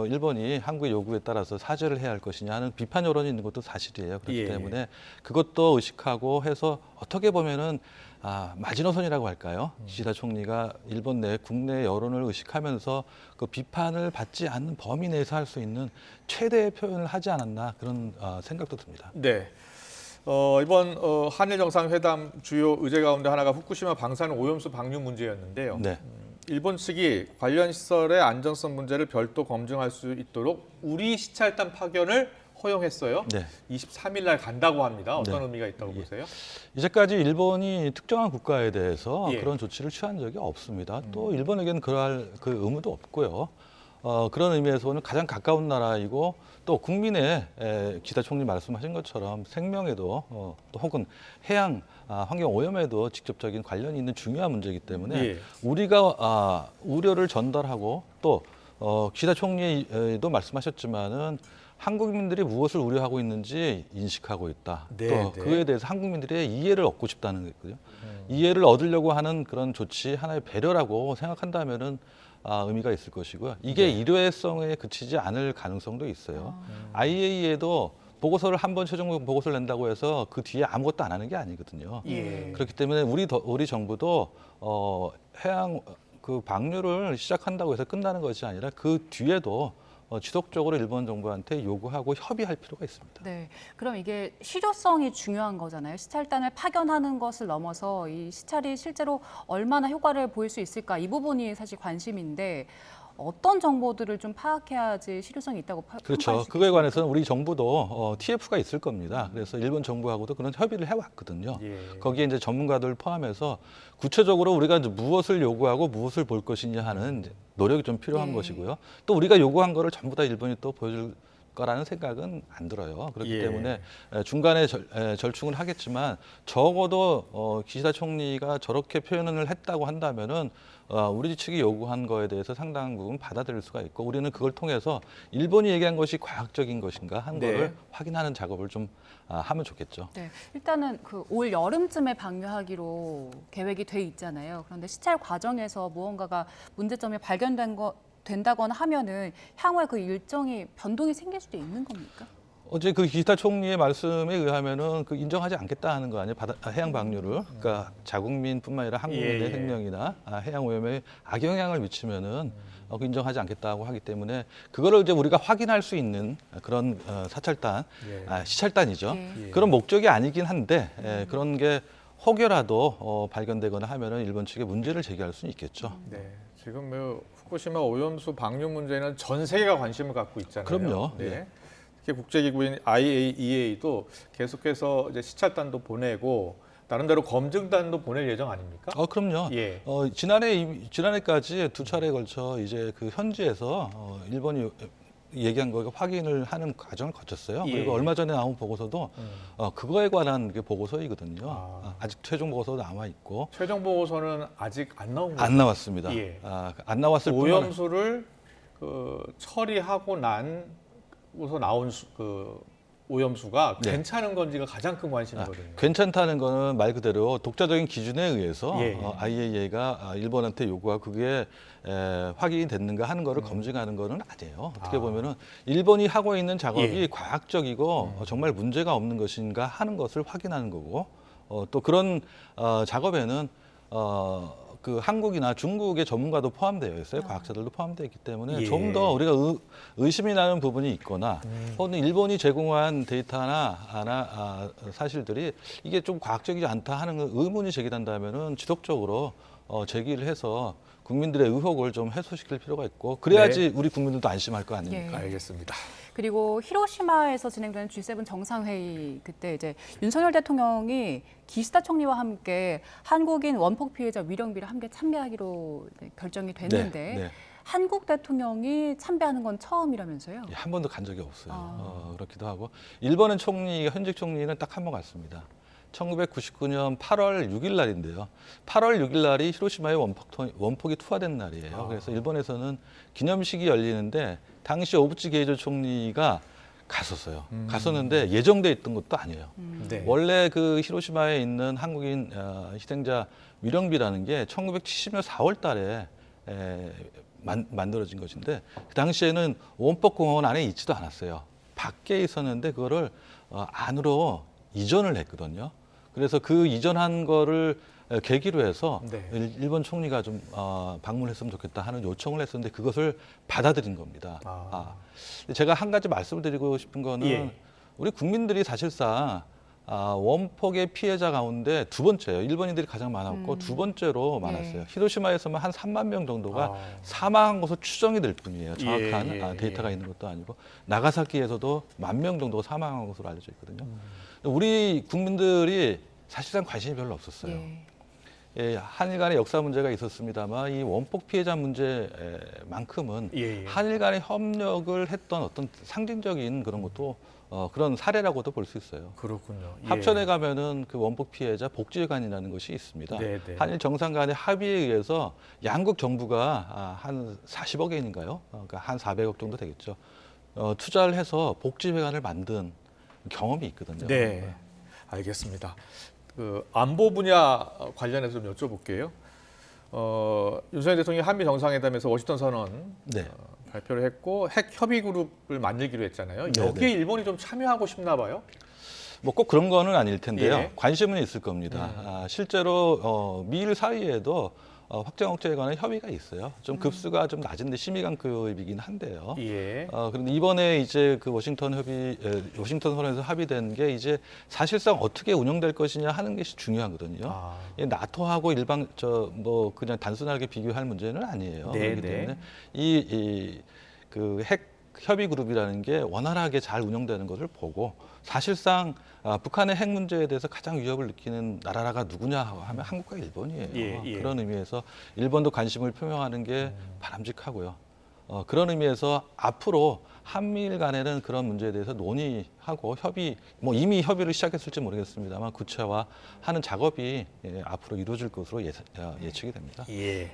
일본이 한국의 요구에 따라서 사죄를 해야 할 것이냐 하는 비판 여론이 있는 것도 사실이에요. 그렇기 예. 때문에 그것도 의식하고 해서 어떻게 보면은 마지노선이라고 할까요? 기시다 총리가 일본 내 국내 여론을 의식하면서 그 비판을 받지 않는 범위 내에서 할 수 있는 최대의 표현을 하지 않았나 그런 생각도 듭니다. 네. 이번 한일 정상회담 주요 의제 가운데 하나가 후쿠시마 방사능 오염수 방류 문제였는데요. 네. 일본 측이 관련 시설의 안전성 문제를 별도 검증할 수 있도록 우리 시찰단 파견을 허용했어요. 네. 23일 날 간다고 합니다. 어떤 네. 의미가 있다고 보세요? 이제까지 일본이 특정한 국가에 대해서 예. 그런 조치를 취한 적이 없습니다. 또 일본에게는 그럴 그 의무도 없고요. 그런 의미에서는 가장 가까운 나라이고 또 국민의 기시다 총리 말씀하신 것처럼 생명에도 또 혹은 해양 환경 오염에도 직접적인 관련이 있는 중요한 문제이기 때문에 예. 우리가 우려를 전달하고 또 기시다 총리도 말씀하셨지만은 한국민들이 무엇을 우려하고 있는지 인식하고 있다. 네, 또 네. 그에 대해서 한국민들의 이해를 얻고 싶다는 거거든요. 이해를 얻으려고 하는 그런 조치 하나의 배려라고 생각한다면은 의미가 있을 것이고요. 이게 네. 일회성에 그치지 않을 가능성도 있어요. IAEA도 보고서를 한 번 최종 보고서를 낸다고 해서 그 뒤에 아무것도 안 하는 게 아니거든요. 예. 그렇기 때문에 우리 정부도 해양 그 방류를 시작한다고 해서 끝나는 것이 아니라 그 뒤에도 지속적으로 일본 정부한테 요구하고 협의할 필요가 있습니다. 네, 그럼 이게 실효성이 중요한 거잖아요. 시찰단을 파견하는 것을 넘어서 이 시찰이 실제로 얼마나 효과를 보일 수 있을까, 이 부분이 사실 관심인데 어떤 정보들을 좀 파악해야지 실효성이 있다고 그렇죠. 그거에 관해서는 우리 정부도 TF가 있을 겁니다. 그래서 일본 정부하고도 그런 협의를 해왔거든요. 예. 거기에 이제 전문가들 포함해서 구체적으로 우리가 이제 무엇을 요구하고 무엇을 볼 것이냐 하는 이제 노력이 좀 필요한 것이고요. 또 우리가 요구한 거를 전부 다 일본이 또 보여줄 거라는 생각은 안 들어요. 그렇기 예. 때문에 중간에 절충을 하겠지만 적어도 기시다 총리가 저렇게 표현을 했다고 한다면은 우리 측이 요구한 거에 대해서 상당한 부분 받아들일 수가 있고 우리는 그걸 통해서 일본이 얘기한 것이 과학적인 것인가 한 네. 거를 확인하는 작업을 좀 하면 좋겠죠. 네, 일단은 그 올 여름쯤에 방류하기로 계획이 돼 있잖아요. 그런데 시찰 과정에서 무언가가 문제점이 된다거나 하면은 향후에 그 일정이 변동이 생길 수도 있는 겁니까? 어제 그 기시다 총리의 말씀에 의하면은 그 인정하지 않겠다 하는 거 아니에요? 해양 방류를. 그러니까 자국민뿐만 아니라 한국민의 예. 생명이나 해양 오염에 악영향을 미치면은 그 인정하지 않겠다고 하기 때문에 그거를 이제 우리가 확인할 수 있는 그런 사찰단, 시찰단이죠. 예. 그런 목적이 아니긴 한데 그런 게 혹여라도 발견되거나 하면은 일본 측에 문제를 제기할 수는 있겠죠. 네, 지금 후쿠시마 오염수 방류 문제는 전 세계가 관심을 갖고 있잖아요. 그럼요. 네. 예. 특히 국제기구인 IAEA도 계속해서 이제 시찰단도 보내고 나름대로 검증단도 보낼 예정 아닙니까? 그럼요. 예. 지난해까지 두 차례에 걸쳐 이제 그 현지에서 일본이 얘기한 거 확인을 하는 과정을 거쳤어요. 예. 그리고 얼마 전에 나온 보고서도 그거에 관한 게 보고서이거든요. 아직 최종 보고서도 남아 있고. 최종 보고서는 아직 안 나온 거죠? 안 나왔습니다. 예. 안 나왔을 뿐만 오염수를 처리하고 난서 나온 그 오염수가 네. 괜찮은 건지가 가장 큰 관심이거든요. 괜찮다는 거는 말 그대로 독자적인 기준에 의해서 예. IAEA가 일본한테 요구하고 그게 확인이 됐는가 하는 거를 검증하는 거는 아니에요. 어떻게 보면은 일본이 하고 있는 작업이 과학적이고 정말 문제가 없는 것인가 하는 것을 확인하는 거고 또 그런 작업에는 그 한국이나 중국의 전문가도 포함되어 있어요. 과학자들도 포함되어 있기 때문에 예. 좀 더 우리가 의심이 나는 부분이 있거나 혹은 일본이 제공한 데이터나 사실들이 이게 좀 과학적이지 않다 하는 의문이 제기된다면은 지속적으로 제기를 해서 국민들의 의혹을 좀 해소시킬 필요가 있고 그래야지 우리 국민들도 안심할 거 아닙니까? 알겠습니다. 그리고 히로시마에서 진행되는 G7 정상회의 그때 이제 윤석열 대통령이 기시다 총리와 함께 한국인 원폭 피해자 위령비를 함께 참배하기로 결정이 됐는데 네. 한국 대통령이 참배하는 건 처음이라면서요? 한 번도 간 적이 없어요. 그렇기도 하고 일본은 현직 총리는 딱 한 번 갔습니다. 1999년 8월 6일 날인데요. 8월 6일 날이 히로시마의 원폭이 투하된 날이에요. 그래서 일본에서는 기념식이 열리는데 당시 오부치 게이조 총리가 갔었어요. 갔었는데 예정돼 있던 것도 아니에요. 네. 원래 그 히로시마에 있는 한국인 희생자 위령비라는 게 1970년 4월 달에 만들어진 것인데 그 당시에는 원폭공원 안에 있지도 않았어요. 밖에 있었는데 그거를 안으로 이전을 했거든요. 그래서 그 이전한 거를 계기로 해서 일본 총리가 좀 방문했으면 좋겠다 하는 요청을 했었는데 그것을 받아들인 겁니다. 제가 한 가지 말씀을 드리고 싶은 거는 우리 국민들이 사실상 원폭의 피해자 가운데 두 번째예요. 일본인들이 가장 많았고 두 번째로 많았어요. 히로시마에서만 한 3만 명 정도가 사망한 것으로 추정이 될 뿐이에요. 정확한 데이터가 있는 것도 아니고 나가사키에서도 10,000명 정도가 사망한 것으로 알려져 있거든요. 우리 국민들이 사실상 관심이 별로 없었어요. 한일 간의 역사 문제가 있었습니다만 이 원폭 피해자 문제만큼은 한일 간의 협력을 했던 어떤 상징적인 그런 것도 그런 사례라고도 볼 수 있어요. 그렇군요. 합천에 가면은 그 원폭 피해자 복지회관이라는 것이 있습니다. 한일 정상 간의 합의에 의해서 양국 정부가 한 40억 엔인가요? 그러니까 한 400억 정도 되겠죠. 투자를 해서 복지회관을 만든 경험이 있거든요. 네, 알겠습니다. 그 안보 분야 관련해서 좀 여쭤볼게요. 윤석열 대통령이 한미 정상회담에서 워싱턴 선언 발표를 했고 핵 협의 그룹을 만들기로 했잖아요. 여기에 일본이 좀 참여하고 싶나 봐요. 뭐 꼭 그런 거는 아닐 텐데요. 관심은 있을 겁니다. 실제로 미일 사이에도 확장 억제에 관한 협의가 있어요. 좀 급수가 좀 낮은데 심의관급이긴 한데요. 그런데 이번에 이제 그 워싱턴 선언에서 합의된 게 이제 사실상 어떻게 운영될 것이냐 하는 것이 중요하거든요. 나토하고 뭐 그냥 단순하게 비교할 문제는 아니에요. 그렇기 때문에 그 핵 협의 그룹이라는 게 원활하게 잘 운영되는 것을 보고 사실상 북한의 핵 문제에 대해서 가장 위협을 느끼는 나라가 누구냐 하면 한국과 일본이에요. 그런 의미에서 일본도 관심을 표명하는 게 바람직하고요. 그런 의미에서 앞으로 한미일 간에는 그런 문제에 대해서 논의하고 뭐 이미 협의를 시작했을지 모르겠습니다만 구체화하는 작업이 앞으로 이루어질 것으로 예측이 됩니다.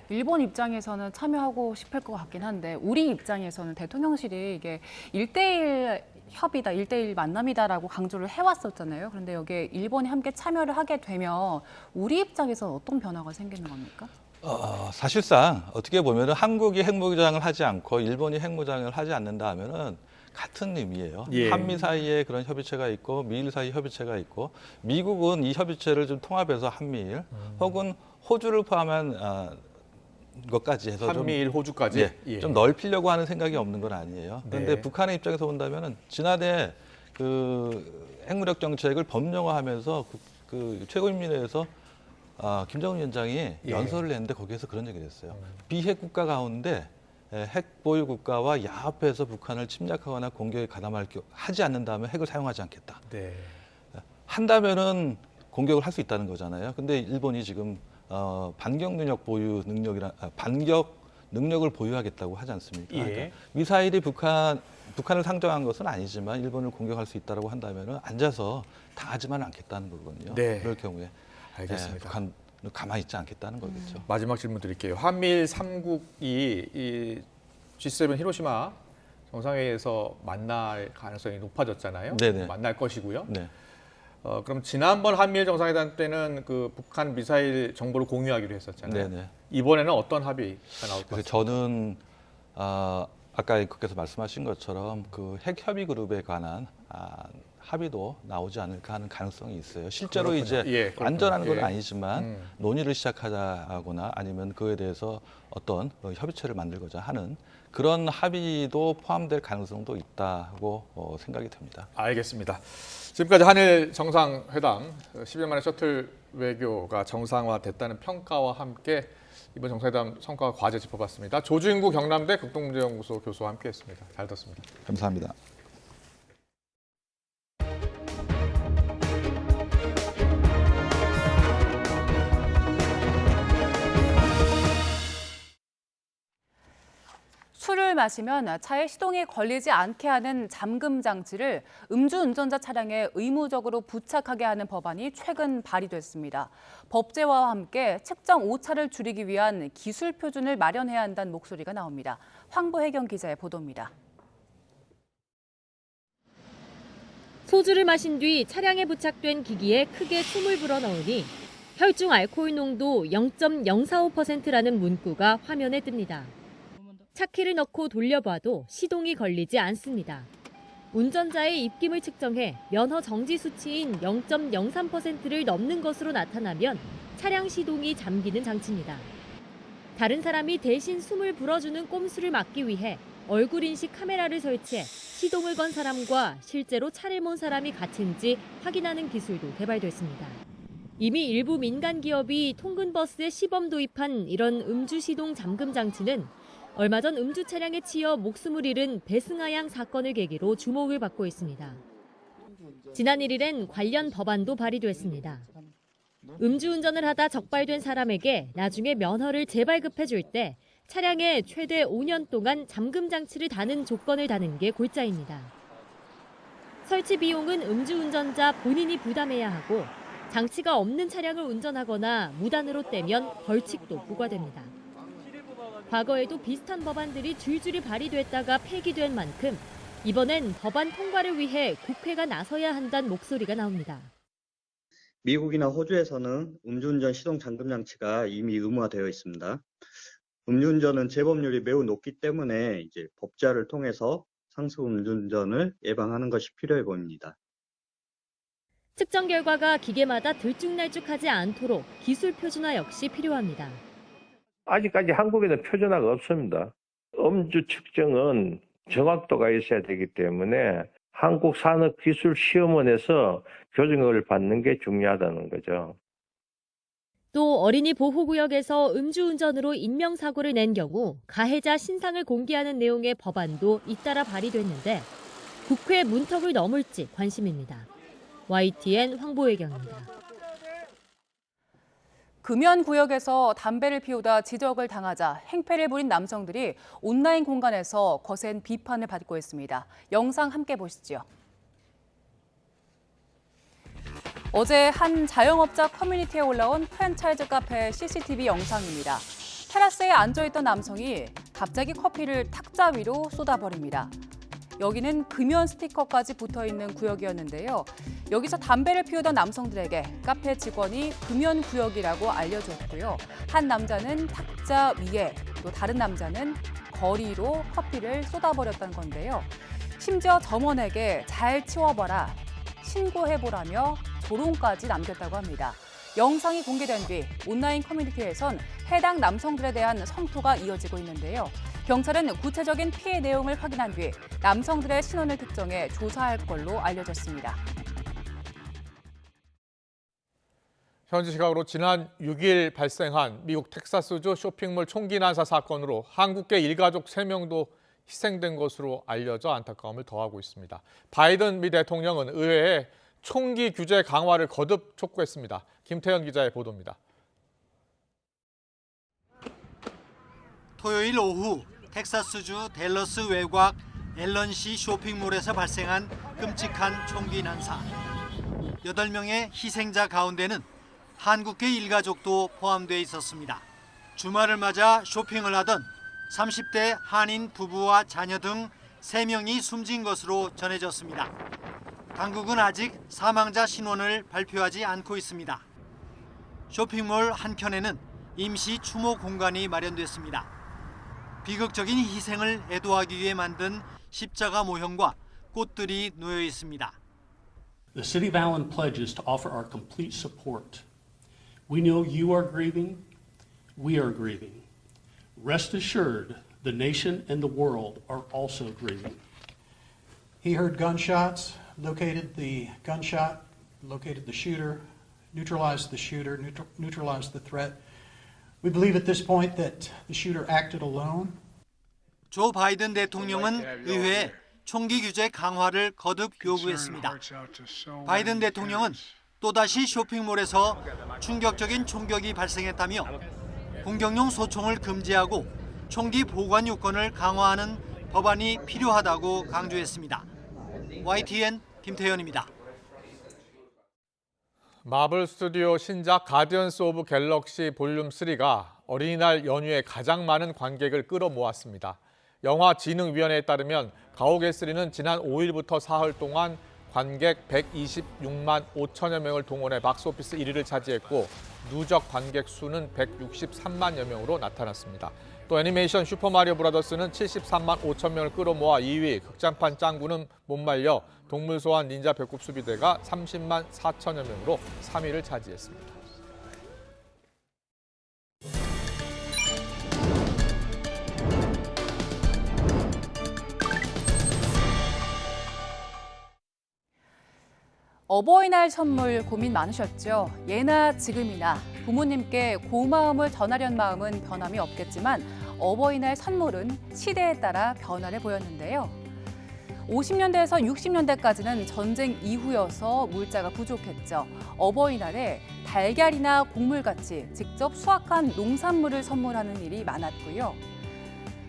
일본 입장에서는 참여하고 싶을 것 같긴 한데 우리 입장에서는 대통령실이 이게 1대1 협의다, 1대1 만남이다라고 강조를 해왔었잖아요. 그런데 여기에 일본이 함께 참여를 하게 되면 우리 입장에서는 어떤 변화가 생기는 겁니까? 사실상 어떻게 보면 한국이 핵무장을 하지 않고 일본이 핵무장을 하지 않는다 하면은 같은 의미예요. 한미 사이에 그런 협의체가 있고 미일 사이 협의체가 있고 미국은 이 협의체를 좀 통합해서 한미일 혹은 호주를 포함한 것까지 해서 한미일 호주까지 좀 넓히려고 하는 생각이 없는 건 아니에요. 그런데 북한의 입장에서 본다면은 지난해 그 핵무력 정책을 법령화하면서 그 최고인민회에서 김정은 위원장이 연설을 했는데 거기에서 그런 얘기를 했어요. 비핵 국가 가운데 핵 보유 국가와 야합해서 북한을 침략하거나 공격에 하지 않는다면 핵을 사용하지 않겠다. 한다면은 공격을 할 수 있다는 거잖아요. 근데 일본이 지금 반격 능력을 보유하겠다고 하지 않습니까? 그러니까 미사일이 북한을 상정한 것은 아니지만 일본을 공격할 수 있다고 한다면은 앉아서 당하지만 않겠다는 거거든요. 그럴 경우에 알겠습니다. 북한은 가만히 있지 않겠다는 거겠죠. 마지막 질문 드릴게요. 한미일 3국이 이 G7 히로시마 정상회의에서 만날 가능성이 높아졌잖아요. 만날 것이고요. 그럼 지난번 한미일 정상회담 때는 그 북한 미사일 정보를 공유하기로 했었잖아요. 이번에는 어떤 합의가 나올 것 같습니까? 저는 아까 거기서 말씀하신 것처럼 그 핵 협의 그룹에 관한 합의도 나오지 않을까 하는 가능성이 있어요. 실제로 그렇군요. 이제 예, 그렇군요. 완전한 건 예. 아니지만 논의를 시작하거나 아니면 그에 대해서 어떤 협의체를 만들고자 하는 그런 합의도 포함될 가능성도 있다고 생각이 됩니다. 알겠습니다. 지금까지 한일 정상회담 10일 만에 셔틀 외교가 정상화됐다는 평가와 함께 이번 정상회담 성과와 과제 짚어봤습니다. 조주인구 경남대 극동문제연구소 교수와 함께했습니다. 잘 듣습니다. 감사합니다. 술을 마시면 차에 시동이 걸리지 않게 하는 잠금 장치를 음주운전자 차량에 의무적으로 부착하게 하는 법안이 최근 발의됐습니다. 법제화와 함께 측정 오차를 줄이기 위한 기술 표준을 마련해야 한다는 목소리가 나옵니다. 황보혜경 기자의 보도입니다. 소주를 마신 뒤 차량에 부착된 기기에 크게 숨을 불어넣으니 혈중 알코올 농도 0.045%라는 문구가 화면에 뜹니다. 차키를 넣고 돌려봐도 시동이 걸리지 않습니다. 운전자의 입김을 측정해 면허 정지 수치인 0.03%를 넘는 것으로 나타나면 차량 시동이 잠기는 장치입니다. 다른 사람이 대신 숨을 불어주는 꼼수를 막기 위해 얼굴 인식 카메라를 설치해 시동을 건 사람과 실제로 차를 몬 사람이 같은지 확인하는 기술도 개발됐습니다. 이미 일부 민간 기업이 통근버스에 시범 도입한 이런 음주 시동 잠금 장치는 얼마 전 음주 차량에 치여 목숨을 잃은 배승하 양 사건을 계기로 주목을 받고 있습니다. 지난 1일엔 관련 법안도 발의됐습니다. 음주운전을 하다 적발된 사람에게 나중에 면허를 재발급해 줄 때 차량에 최대 5년 동안 잠금 장치를 다는 조건을 다는 게 골자입니다. 설치 비용은 음주운전자 본인이 부담해야 하고 장치가 없는 차량을 운전하거나 무단으로 떼면 벌칙도 부과됩니다. 과거에도 비슷한 법안들이 줄줄이 발의됐다가 폐기된 만큼 이번엔 법안 통과를 위해 국회가 나서야 한다는 목소리가 나옵니다. 미국이나 호주에서는 음주운전 시동 잠금 장치가 이미 의무화되어 있습니다. 음주운전은 재범률이 매우 높기 때문에 이제 법제화를 통해서 상습 음주운전을 예방하는 것이 필요해 보입니다. 측정 결과가 기계마다 들쭉날쭉하지 않도록 기술 표준화 역시 필요합니다. 아직까지 한국에는 표준화가 없습니다. 음주 측정은 정확도가 있어야 되기 때문에 한국산업기술시험원에서 교정을 받는 게 중요하다는 거죠. 또 어린이 보호구역에서 음주운전으로 인명사고를 낸 경우 가해자 신상을 공개하는 내용의 법안도 잇따라 발의됐는데 국회 문턱을 넘을지 관심입니다. YTN 황보혜경입니다. 금연구역에서 담배를 피우다 지적을 당하자 행패를 부린 남성들이 온라인 공간에서 거센 비판을 받고 있습니다. 영상 함께 보시죠. 어제 한 자영업자 커뮤니티에 올라온 프랜차이즈 카페 CCTV 영상입니다. 테라스에 앉아있던 남성이 갑자기 커피를 탁자 위로 쏟아버립니다. 여기는 금연 스티커까지 붙어있는 구역이었는데요. 여기서 담배를 피우던 남성들에게 카페 직원이 금연 구역이라고 알려줬고요. 한 남자는 탁자 위에, 또 다른 남자는 거리로 커피를 쏟아버렸다는 건데요. 심지어 점원에게 잘 치워봐라, 신고해보라며 조롱까지 남겼다고 합니다. 영상이 공개된 뒤 온라인 커뮤니티에선 해당 남성들에 대한 성토가 이어지고 있는데요. 경찰은 구체적인 피해 내용을 확인한 뒤 남성들의 신원을 특정해 조사할 걸로 알려졌습니다. 현지 시각으로 지난 6일 발생한 미국 텍사스주 쇼핑몰 총기 난사 사건으로 한국계 일가족 3명도 희생된 것으로 알려져 안타까움을 더하고 있습니다. 바이든 미 대통령은 의회에 총기 규제 강화를 거듭 촉구했습니다. 김태현 기자의 보도입니다. 토요일 오후 텍사스주 댈러스 외곽 앨런시 쇼핑몰에서 발생한 끔찍한 총기 난사. 8명의 희생자 가운데는 한국계 일가족도 포함되어 있었습니다. 주말을 맞아 쇼핑을 하던 30대 한인 부부와 자녀 등 3명이 숨진 것으로 전해졌습니다. 당국은 아직 사망자 신원을 발표하지 않고 있습니다. 쇼핑몰 한켠에는 임시 추모 공간이 마련됐습니다. 비극적인 희생을 애도하기 위해 만든 십자가 모형과 꽃들이 놓여 있습니다. The City of Allen pledges to offer our complete support. We know you are grieving. We are grieving. Rest assured, the nation and the world are also grieving. He heard gunshots, located the gunshot, located the shooter, neutralized the shooter, neutralized the threat. We believe at this point that the shooter acted alone. 조 바이든 대통령은 의회에 총기 규제 강화를 거듭 요구했습니다. 바이든 대통령은 또다시 쇼핑몰에서 충격적인 총격이 발생했다며 공격용 소총을 금지하고 총기 보관 요건을 강화하는 법안이 필요하다고 강조했습니다. YTN 김태현입니다. 마블 스튜디오 신작 가디언스 오브 갤럭시 볼륨 3가 어린이날 연휴에 가장 많은 관객을 끌어모았습니다. 영화진흥위원회에 따르면 가오갤 3는 지난 5일부터 사흘 동안 관객 126만 5천여 명을 동원해 박스오피스 1위를 차지했고 누적 관객 수는 163만여 명으로 나타났습니다. 또 애니메이션 슈퍼마리오 브라더스는 73만 5천 명을 끌어모아 2위, 극장판 짱구는 못 말려 동물소환 닌자 배꼽수비대가 30만 4천여 명으로 3위를 차지했습니다. 어버이날 선물 고민 많으셨죠? 예나 지금이나 부모님께 고마움을 전하려는 마음은 변함이 없겠지만 어버이날 선물은 시대에 따라 변화를 보였는데요. 50년대에서 60년대까지는 전쟁 이후여서 물자가 부족했죠. 어버이날에 달걀이나 곡물같이 직접 수확한 농산물을 선물하는 일이 많았고요.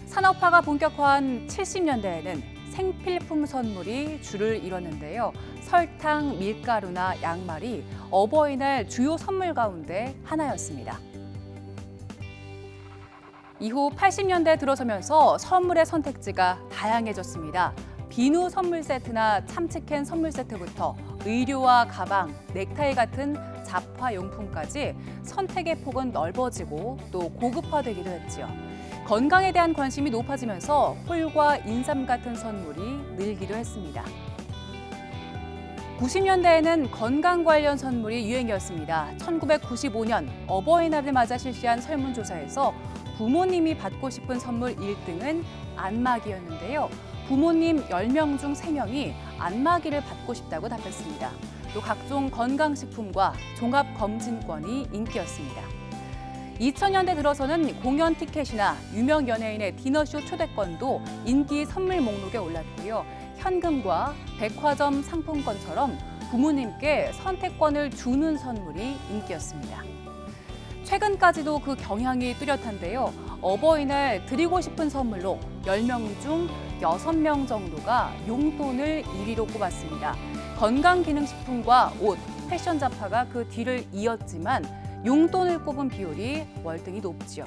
산업화가 본격화한 70년대에는 생필품 선물이 주를 이뤘는데요. 설탕, 밀가루나 양말이 어버이날 주요 선물 가운데 하나였습니다. 이후 80년대 들어서면서 선물의 선택지가 다양해졌습니다. 비누 선물 세트나 참치캔 선물 세트부터 의류와 가방, 넥타이 같은 잡화용품까지 선택의 폭은 넓어지고 또 고급화되기도 했지요. 건강에 대한 관심이 높아지면서 꿀과 인삼 같은 선물이 늘기도 했습니다. 90년대에는 건강 관련 선물이 유행이었습니다. 1995년 어버이날을 맞아 실시한 설문조사에서 부모님이 받고 싶은 선물 1등은 안마기였는데요. 부모님 10명 중 3명이 안마기를 받고 싶다고 답했습니다. 또 각종 건강식품과 종합검진권이 인기였습니다. 2000년대 들어서는 공연 티켓이나 유명 연예인의 디너쇼 초대권도 인기 선물 목록에 올랐고요. 현금과 백화점 상품권처럼 부모님께 선택권을 주는 선물이 인기였습니다. 최근까지도 그 경향이 뚜렷한데요. 어버이날 드리고 싶은 선물로 10명 중 6명 정도가 용돈을 1위로 꼽았습니다. 건강기능식품과 옷, 패션 잡화가 그 뒤를 이었지만 용돈을 꼽은 비율이 월등히 높지요.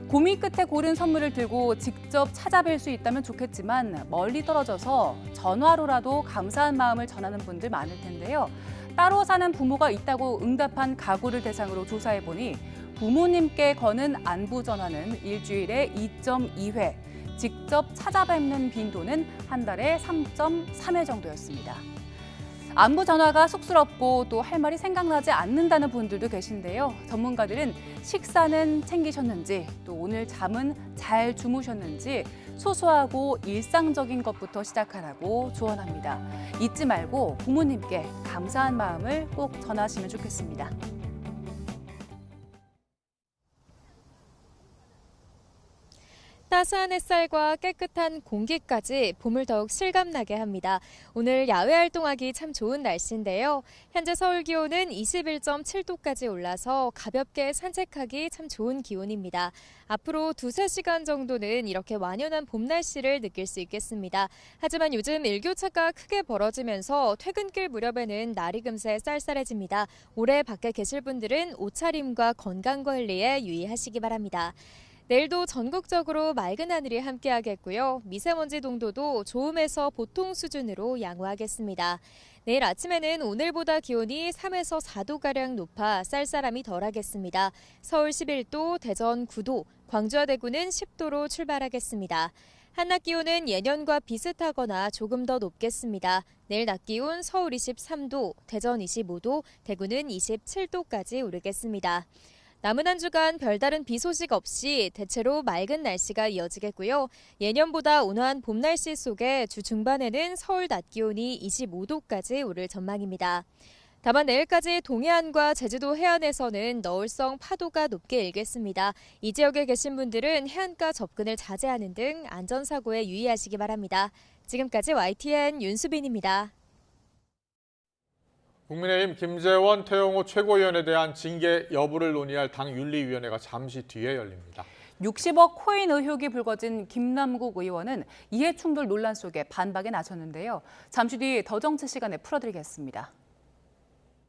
고민 끝에 고른 선물을 들고 직접 찾아뵐 수 있다면 좋겠지만 멀리 떨어져서 전화로라도 감사한 마음을 전하는 분들 많을 텐데요. 따로 사는 부모가 있다고 응답한 가구를 대상으로 조사해보니 부모님께 거는 안부 전화는 일주일에 2.2회, 직접 찾아뵙는 빈도는 한 달에 3.3회 정도였습니다. 안부 전화가 쑥스럽고 또 할 말이 생각나지 않는다는 분들도 계신데요. 전문가들은 식사는 챙기셨는지, 또 오늘 잠은 잘 주무셨는지 소소하고 일상적인 것부터 시작하라고 조언합니다. 잊지 말고 부모님께 감사한 마음을 꼭 전하시면 좋겠습니다. 따스한 햇살과 깨끗한 공기까지 봄을 더욱 실감나게 합니다. 오늘 야외 활동하기 참 좋은 날씨인데요. 현재 서울 기온은 21.7도까지 올라서 가볍게 산책하기 참 좋은 기온입니다. 앞으로 2-3시간 정도는 이렇게 완연한 봄 날씨를 느낄 수 있겠습니다. 하지만 요즘 일교차가 크게 벌어지면서 퇴근길 무렵에는 날이 금세 쌀쌀해집니다. 올해 밖에 계실 분들은 옷차림과 건강관리에 유의하시기 바랍니다. 내일도 전국적으로 맑은 하늘이 함께하겠고요. 미세먼지 농도도 좋음에서 보통 수준으로 양호하겠습니다. 내일 아침에는 오늘보다 기온이 3에서 4도가량 높아 쌀쌀함이 덜하겠습니다. 서울 11도, 대전 9도, 광주와 대구는 10도로 출발하겠습니다. 한낮 기온은 예년과 비슷하거나 조금 더 높겠습니다. 내일 낮 기온 서울 23도, 대전 25도, 대구는 27도까지 오르겠습니다. 남은 한 주간 별다른 비 소식 없이 대체로 맑은 날씨가 이어지겠고요. 예년보다 온화한 봄 날씨 속에 주 중반에는 서울 낮 기온이 25도까지 오를 전망입니다. 다만 내일까지 동해안과 제주도 해안에서는 너울성 파도가 높게 일겠습니다. 이 지역에 계신 분들은 해안가 접근을 자제하는 등 안전사고에 유의하시기 바랍니다. 지금까지 YTN 윤수빈입니다. 국민의힘 김재원 태영호 최고위원에 대한 징계 여부를 논의할 당 윤리위원회가 잠시 뒤에 열립니다. 60억 코인 의혹이 불거진 김남국 의원은 이해충돌 논란 속에 반박에 나섰는데요. 잠시 뒤 더 정치 시간에 풀어드리겠습니다.